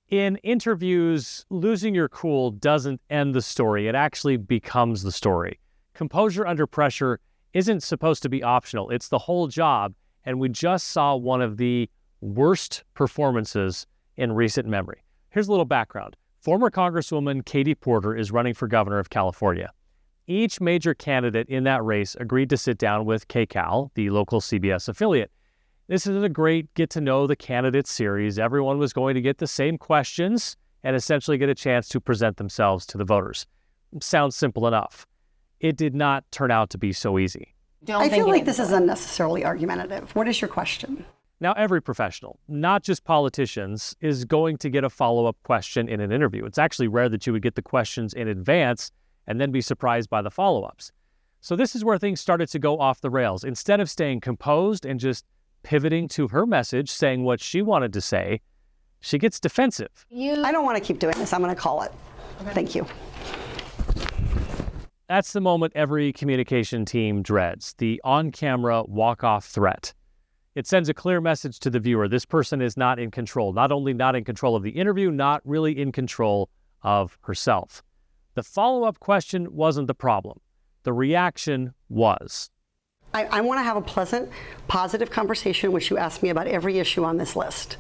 In interviews, losing your cool doesn't end the story. It actually becomes the story. Composure under pressure isn't supposed to be optional. It's the whole job. And we just saw one of the worst performances in recent memory. Here's a little background. Former Congresswoman Katie Porter is running for governor of California. Each major candidate in that race agreed to sit down with KCAL, the local CBS affiliate. This is a great get-to-know-the-candidates series. Everyone was going to get the same questions and essentially get a chance to present themselves to the voters. Sounds simple enough. It did not turn out to be so easy. I feel like this is unnecessarily argumentative. What is your question? Now, every professional, not just politicians, is going to get a follow-up question in an interview. It's actually rare that you would get the questions in advance and then be surprised by the follow-ups. So this is where things started to go off the rails. Instead of staying composed and just pivoting to her message, saying what she wanted to say, she gets defensive. I don't want to keep doing this. I'm going to call it. Okay. Thank you. That's the moment every communication team dreads, the on-camera walk-off threat. It sends a clear message to the viewer. This person is not in control. Not only not in control of the interview, not really in control of herself. The follow-up question wasn't the problem. The reaction was. I want to have a pleasant, positive conversation in which you ask me about every issue on this list.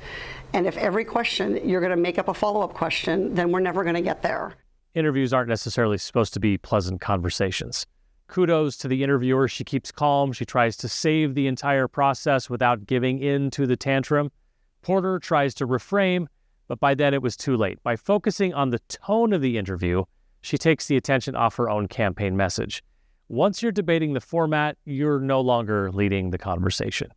And if every question you're going to make up a follow-up question, then we're never going to get there. Interviews aren't necessarily supposed to be pleasant conversations. Kudos to the interviewer. She keeps calm. She tries to save the entire process without giving in to the tantrum. Porter tries to reframe, but by then it was too late. By focusing on the tone of the interview, she takes the attention off her own campaign message. Once you're debating the format, you're no longer leading the conversation.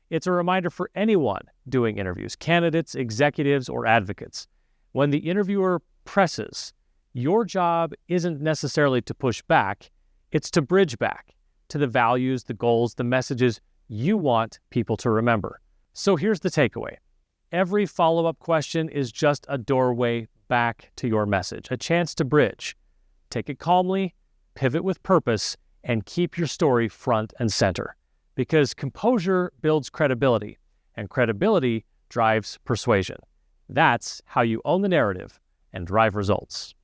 It's a reminder for anyone doing interviews, candidates, executives, or advocates. When the interviewer presses, your job isn't necessarily to push back, it's to bridge back to the values, the goals, the messages you want people to remember. So here's the takeaway. Every follow-up question is just a doorway back to your message, a chance to bridge. Take it calmly, pivot with purpose, and keep your story front and center. Because composure builds credibility, and credibility drives persuasion. That's how you own the narrative and drive results.